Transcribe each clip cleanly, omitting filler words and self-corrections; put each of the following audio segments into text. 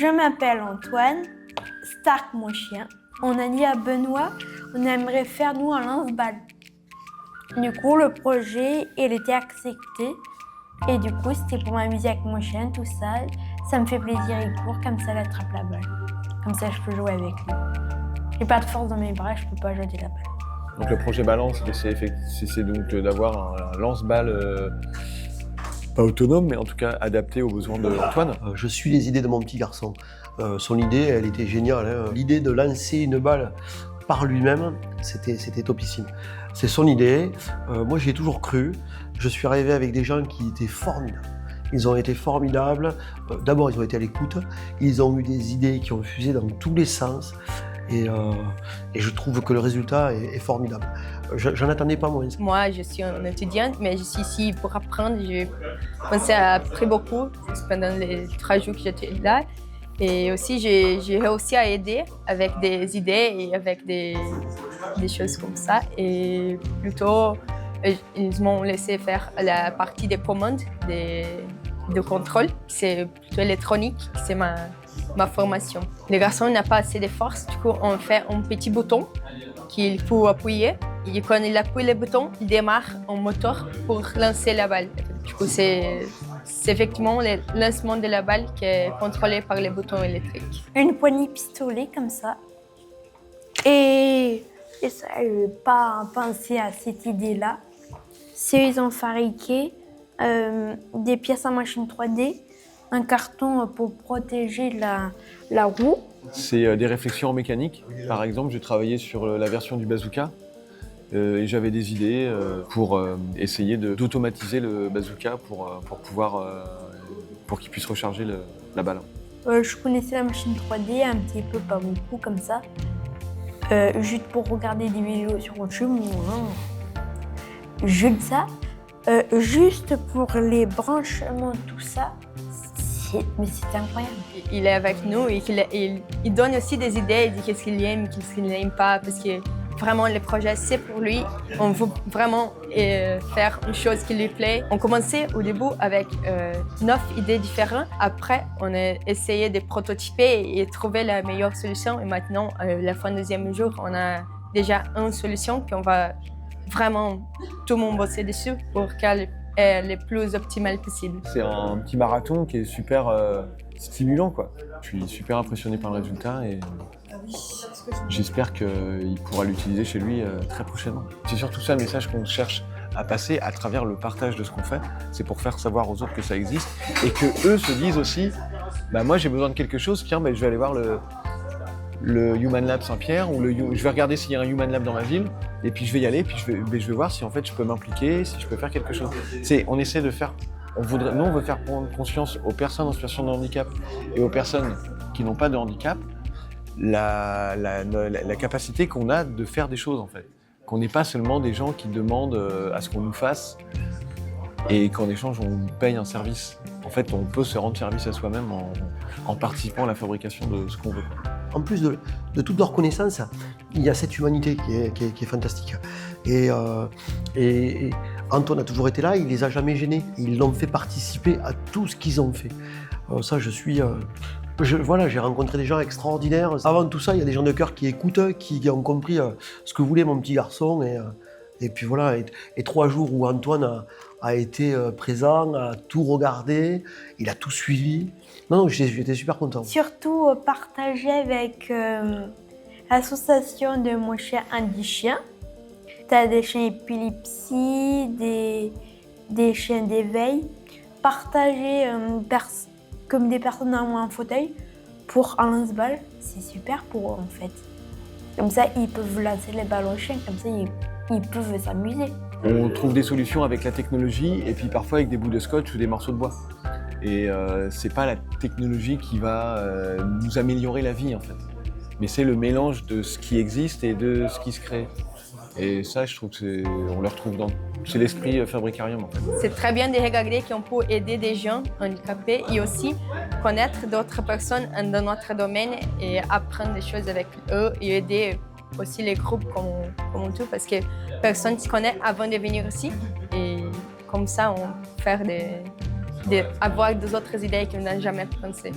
Je m'appelle Antoine, Stark mon chien. On a dit à Benoît, on aimerait faire nous un lance-balle. Du coup, le projet, il était accepté. Et du coup, c'était pour m'amuser avec mon chien, tout ça. Ça me fait plaisir, il court, comme ça, il attrape la balle. Comme ça, je peux jouer avec lui. J'ai pas de force dans mes bras, je peux pas jeter la balle. Donc le projet Balance, c'est donc d'avoir un lance-balle pas autonome, mais en tout cas adapté aux besoins d'Antoine. Je suis les idées de mon petit garçon. Son idée, elle était géniale, hein. L'idée de lancer une balle par lui-même, c'était topissime. C'est son idée. Moi, j'y ai toujours cru. Je suis arrivé avec des gens qui étaient formidables. Ils ont été formidables. D'abord, ils ont été à l'écoute. Ils ont eu des idées qui ont fusé dans tous les sens. Et je trouve que le résultat est formidable. J'en attendais pas moins. Moi, je suis une étudiante, mais je suis ici pour apprendre. J'ai appris beaucoup pendant les 3 jours que j'étais là. Et aussi, j'ai réussi à aider avec des idées et avec des choses comme ça. Et plutôt, ils m'ont laissé faire la partie des commandes, de contrôle. C'est plutôt électronique, c'est ma formation. Le garçon n'a pas assez de force, du coup, on fait un petit bouton qu'il faut appuyer. Et quand il appuie le bouton, il démarre un moteur pour lancer la balle. Du coup, c'est effectivement le lancement de la balle qui est contrôlé par les boutons électriques. Une poignée pistolet comme ça. Et ça, je n'ai pas pensé à cette idée-là. Ils ont fabriqué des pièces en machine 3D, un carton pour protéger la roue. C'est des réflexions en mécanique. Par exemple, j'ai travaillé sur la version du bazooka. Et j'avais des idées pour essayer d'automatiser le bazooka pour qu'il puisse recharger la balle. Je connaissais la machine 3D un petit peu, pas beaucoup comme ça. Juste pour regarder des vidéos sur YouTube, juste ça. Juste pour les branchements, tout ça, mais c'est incroyable. Il est avec nous et il donne aussi des idées, il dit qu'est-ce qu'il aime, qu'est-ce qu'il n'aime pas, parce que vraiment, le projet, c'est pour lui. On veut vraiment faire une chose qui lui plaît. On commençait au début avec 9 idées différentes. Après, on a essayé de prototyper et trouver la meilleure solution. Et maintenant, la fin du 2e jour, on a déjà une solution qu'on va vraiment tout le monde bosser dessus pour qu'elle est le plus optimale possible. C'est un petit marathon qui est super stimulant, quoi. Je suis super impressionné par le résultat et j'espère qu'il pourra l'utiliser chez lui très prochainement. C'est surtout ça le message qu'on cherche à passer à travers le partage de ce qu'on fait. C'est pour faire savoir aux autres que ça existe et que eux se disent aussi, moi j'ai besoin de quelque chose, tiens, je vais aller voir le Human Lab Saint-Pierre ou je vais regarder s'il y a un Human Lab dans ma ville et puis je vais y aller, puis je vais voir si en fait je peux m'impliquer, si je peux faire quelque chose. On essaie de faire. On veut faire prendre conscience aux personnes en situation de handicap et aux personnes qui n'ont pas de handicap la capacité qu'on a de faire des choses en fait. Qu'on n'est pas seulement des gens qui demandent à ce qu'on nous fasse et qu'en échange on paye un service. En fait, on peut se rendre service à soi-même en participant à la fabrication de ce qu'on veut. En plus de toute leur connaissance, il y a cette humanité qui est fantastique. Et Antoine a toujours été là, il les a jamais gênés. Ils l'ont fait participer à tout ce qu'ils ont fait. Ça, j'ai rencontré des gens extraordinaires. Avant tout ça, il y a des gens de cœur qui écoutent, qui ont compris ce que voulait mon petit garçon. Et puis voilà, et 3 jours où Antoine a été présent, a tout regardé, il a tout suivi. Non, j'étais super content. Surtout partager avec l'association de mon chien Andy Chien. Tu as des chiens épilepsie, des chiens d'éveil. Partager comme des personnes dans un fauteuil pour un lance-balle, c'est super pour eux en fait. Comme ça, ils peuvent lancer les balles aux chiens, comme ça, ils peuvent s'amuser. On trouve des solutions avec la technologie et puis parfois avec des bouts de scotch ou des morceaux de bois. Et c'est pas la technologie qui va nous améliorer la vie en fait. Mais c'est le mélange de ce qui existe et de ce qui se crée. Et ça, je trouve que on le retrouve c'est l'esprit Fabricarium en fait. C'est très bien de regarder qu'on peut aider des gens handicapés et aussi connaître d'autres personnes dans notre domaine et apprendre des choses avec eux et aider aussi les groupes comme tout parce que personne ne se connaît avant de venir ici et comme ça on peut faire avoir des autres idées qu'on n'a jamais pensé.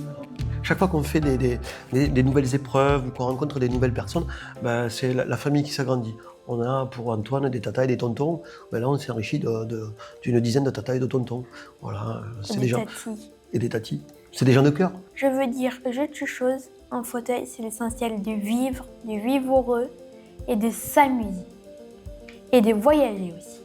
Chaque fois qu'on fait des nouvelles épreuves ou qu'on rencontre des nouvelles personnes, ben, c'est la famille qui s'agrandit. On a pour Antoine des tatas et des tontons. Ben là, on s'est enrichi d'une dizaine de tatas et de tontons. Voilà, c'est des gens. tatis. Et des tatis. C'est des gens de cœur. Je veux dire que juste une chose, un fauteuil, c'est l'essentiel de vivre heureux et de s'amuser. Et de voyager aussi.